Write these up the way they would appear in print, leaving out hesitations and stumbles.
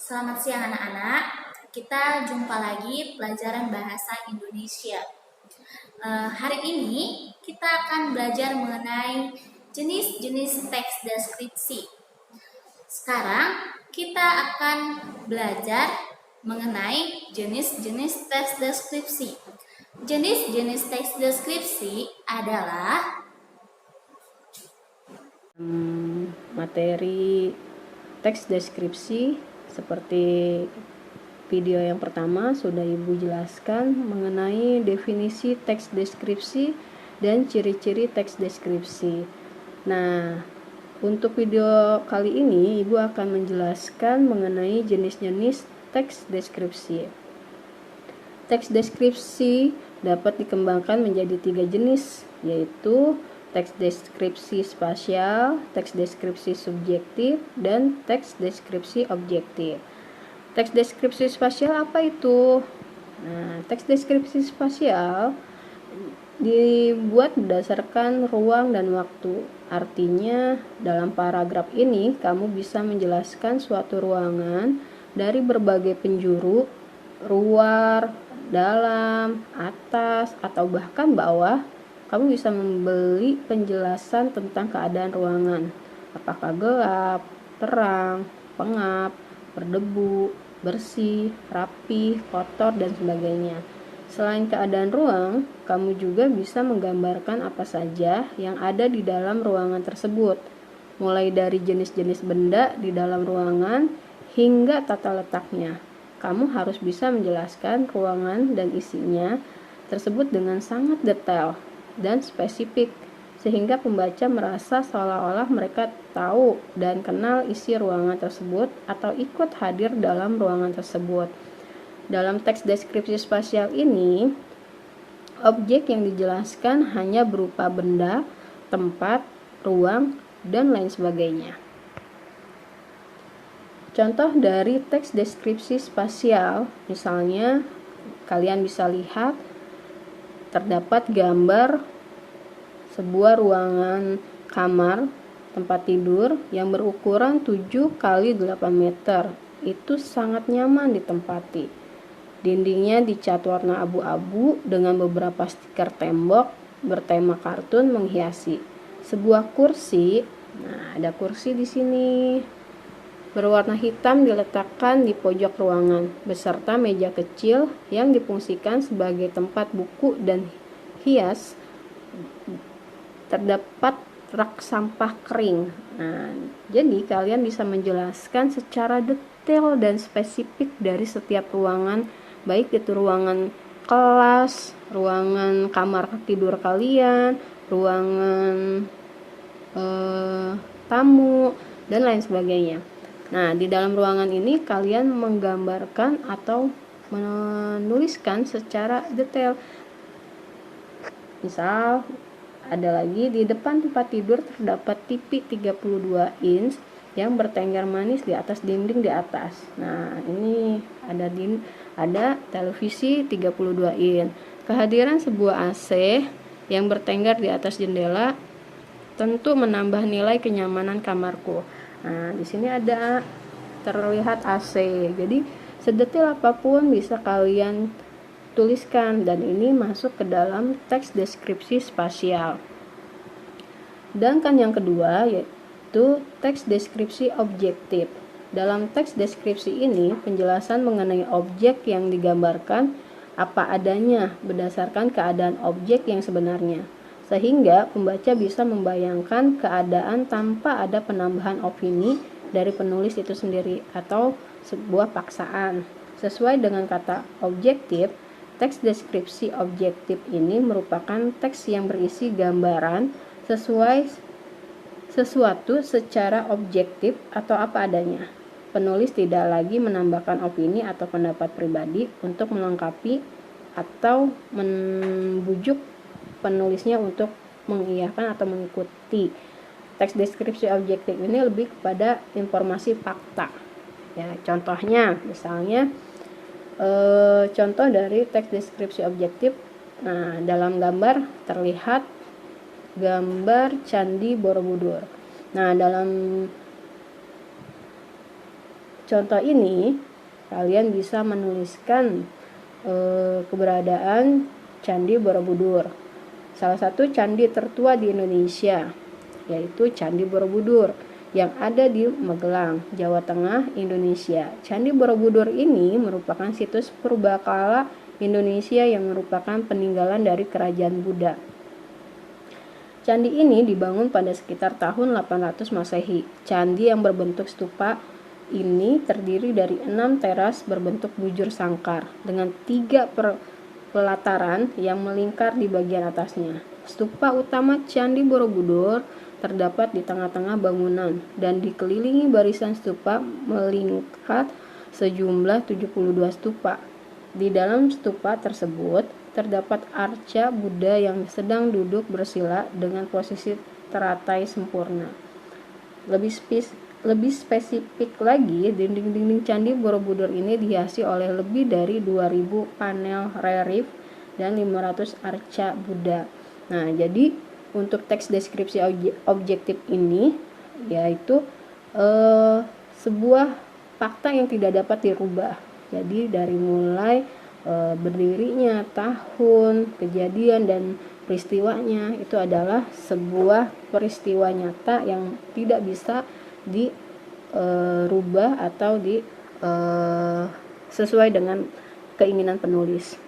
Selamat siang anak-anak. Kita jumpa lagi pelajaran bahasa Indonesia. Hari ini kita akan belajar mengenai jenis-jenis teks deskripsi. Sekarang kita akan belajar mengenai jenis-jenis teks deskripsi. Jenis-jenis teks deskripsi adalah materi teks deskripsi seperti video yang pertama sudah Ibu jelaskan mengenai definisi teks deskripsi dan ciri-ciri teks deskripsi. Nah, untuk video kali ini Ibu akan menjelaskan mengenai jenis-jenis teks deskripsi. Teks deskripsi dapat dikembangkan menjadi 3 jenis, yaitu teks deskripsi spasial, teks deskripsi subjektif, dan teks deskripsi objektif. Teks deskripsi spasial apa itu? Nah, teks deskripsi spasial dibuat berdasarkan ruang dan waktu. Artinya, dalam paragraf ini kamu bisa menjelaskan suatu ruangan dari berbagai penjuru, luar, dalam, atas, atau bahkan bawah. Kamu bisa memberi penjelasan tentang keadaan ruangan, apakah gelap, terang, pengap, berdebu, bersih, rapi, kotor, dan sebagainya. Selain keadaan ruang, kamu juga bisa menggambarkan apa saja yang ada di dalam ruangan tersebut, mulai dari jenis-jenis benda di dalam ruangan hingga tata letaknya. Kamu harus bisa menjelaskan ruangan dan isinya tersebut dengan sangat detail dan spesifik, sehingga pembaca merasa seolah-olah mereka tahu dan kenal isi ruangan tersebut atau ikut hadir dalam ruangan tersebut. Dalam teks deskripsi spasial ini, objek yang dijelaskan hanya berupa benda, tempat, ruang, dan lain sebagainya. Contoh dari teks deskripsi spasial, misalnya kalian bisa lihat terdapat gambar sebuah ruangan kamar tempat tidur yang berukuran 7 x 8 meter. Itu sangat nyaman ditempati. Dindingnya dicat warna abu-abu dengan beberapa stiker tembok bertema kartun menghiasi. Sebuah kursi, nah ada kursi di sini, berwarna hitam diletakkan di pojok ruangan, beserta meja kecil yang difungsikan sebagai tempat buku dan hias. Terdapat rak sampah kering. Nah, jadi kalian bisa menjelaskan secara detail dan spesifik dari setiap ruangan, baik itu ruangan kelas, ruangan kamar tidur kalian, ruangan tamu, dan lain sebagainya. Nah, di dalam ruangan ini kalian menggambarkan atau menuliskan secara detail. Misal, ada lagi di depan tempat tidur terdapat TV 32 inch yang bertengger manis di atas dinding di atas. Nah, ini ada televisi 32 inch. Kehadiran sebuah AC yang bertengger di atas jendela tentu menambah nilai kenyamanan kamarku. Nah, di sini ada terlihat AC. Jadi, sedetail apapun bisa kalian tuliskan, dan ini masuk ke dalam teks deskripsi spasial. Sedangkan yang kedua yaitu teks deskripsi objektif. Dalam teks deskripsi ini, penjelasan mengenai objek yang digambarkan apa adanya berdasarkan keadaan objek yang sebenarnya, sehingga pembaca bisa membayangkan keadaan tanpa ada penambahan opini dari penulis itu sendiri atau sebuah paksaan. Sesuai dengan kata objektif, teks deskripsi objektif ini merupakan teks yang berisi gambaran sesuatu secara objektif atau apa adanya. Penulis tidak lagi menambahkan opini atau pendapat pribadi untuk melengkapi atau membujuk penulisnya untuk mengiyakan atau mengikuti. Teks deskripsi objektif ini lebih kepada informasi fakta. Ya, contohnya misalnya contoh dari teks deskripsi objektif. Nah, dalam gambar terlihat gambar Candi Borobudur. Nah, dalam contoh ini kalian bisa menuliskan keberadaan Candi Borobudur. Salah satu candi tertua di Indonesia yaitu Candi Borobudur yang ada di Magelang, Jawa Tengah, Indonesia. Candi Borobudur ini merupakan situs purbakala Indonesia yang merupakan peninggalan dari kerajaan Buddha. Candi ini dibangun pada sekitar tahun 800 Masehi. Candi yang berbentuk stupa ini terdiri dari 6 teras berbentuk bujur sangkar dengan 3 pelataran yang melingkar di bagian atasnya. Stupa utama Candi Borobudur terdapat di tengah-tengah bangunan dan dikelilingi barisan stupa melingkar sejumlah 72 stupa. Di dalam stupa tersebut terdapat arca Buddha yang sedang duduk bersila dengan posisi teratai sempurna. Lebih spesifik lagi, dinding-dinding Candi Borobudur ini dihiasi oleh lebih dari 2000 panel relief dan 500 arca Buddha. Nah, jadi untuk teks deskripsi objektif ini yaitu sebuah fakta yang tidak dapat dirubah. Jadi dari mulai berdirinya, tahun, kejadian dan peristiwanya itu adalah sebuah peristiwa nyata yang tidak bisa dirubah atau sesuai dengan keinginan penulis.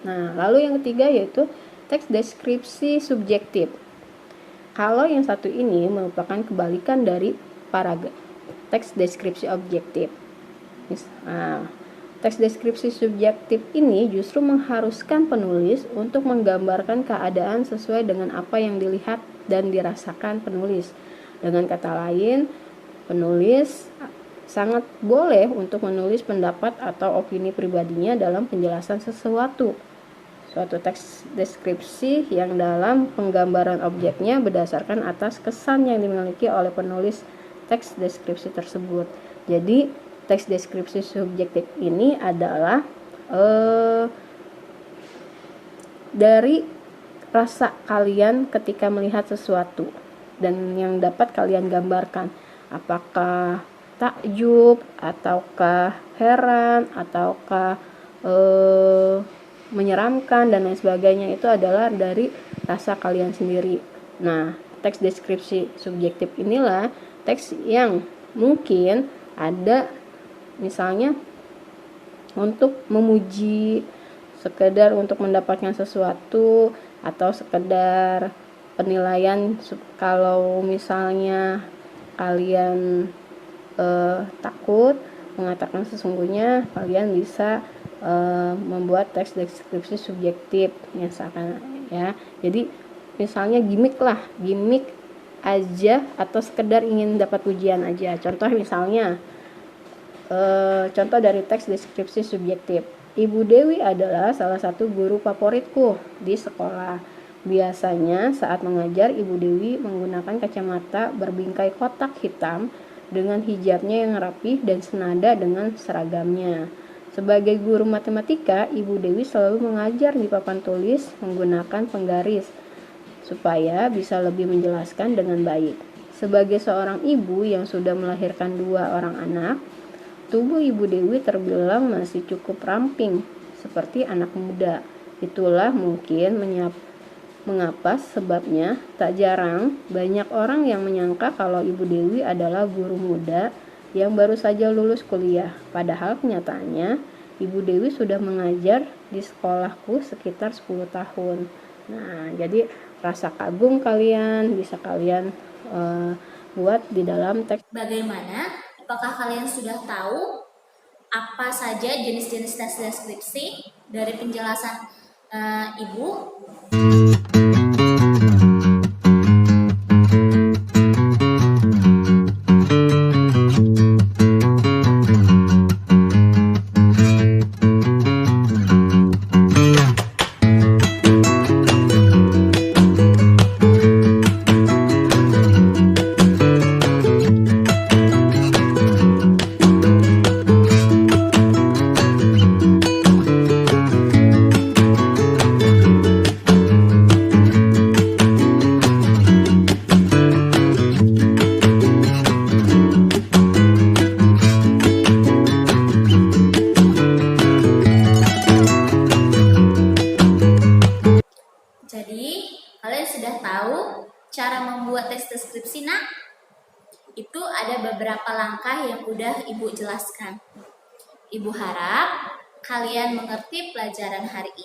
Nah, lalu yang ketiga yaitu teks deskripsi subjektif. Kalau yang satu ini merupakan kebalikan dari teks deskripsi objektif. Nah, teks deskripsi subjektif ini justru mengharuskan penulis untuk menggambarkan keadaan sesuai dengan apa yang dilihat dan dirasakan penulis. Dengan kata lain, penulis sangat boleh untuk menulis pendapat atau opini pribadinya dalam penjelasan sesuatu. Suatu teks deskripsi yang dalam penggambaran objeknya berdasarkan atas kesan yang dimiliki oleh penulis teks deskripsi tersebut. Jadi, teks deskripsi subjektif ini adalah dari rasa kalian ketika melihat sesuatu dan yang dapat kalian gambarkan, apakah takjub ataukah heran ataukah menyeramkan dan lain sebagainya, itu adalah dari rasa kalian sendiri. Nah, teks deskripsi subjektif inilah teks yang mungkin ada misalnya untuk memuji, sekedar untuk mendapatkan sesuatu, atau sekedar penilaian. Kalau misalnya kalian takut mengatakan sesungguhnya, kalian bisa membuat teks deskripsi subjektif misalkan ya. Jadi misalnya gimmick aja atau sekedar ingin dapat pujian aja. Contoh misalnya contoh dari teks deskripsi subjektif. Ibu Dewi adalah salah satu guru favoritku di sekolah. Biasanya saat mengajar, Ibu Dewi menggunakan kacamata berbingkai kotak hitam dengan hijabnya yang rapih dan senada dengan seragamnya. Sebagai guru matematika, Ibu Dewi selalu mengajar di papan tulis menggunakan penggaris supaya bisa lebih menjelaskan dengan baik. Sebagai seorang ibu yang sudah melahirkan 2 orang anak, tubuh Ibu Dewi terbilang masih cukup ramping seperti anak muda. Itulah mungkin mengapa sebabnya tak jarang banyak orang yang menyangka kalau Ibu Dewi adalah guru muda yang baru saja lulus kuliah. Padahal kenyataannya Ibu Dewi sudah mengajar di sekolahku sekitar 10 tahun. Nah, jadi rasa kagum kalian bisa kalian buat di dalam teks. Bagaimana? Apakah kalian sudah tahu apa saja jenis-jenis teks deskripsi dari penjelasan Ibu? cara membuat teks deskripsi, Nak? Itu ada beberapa langkah yang udah Ibu jelaskan. Ibu harap kalian mengerti pelajaran hari ini.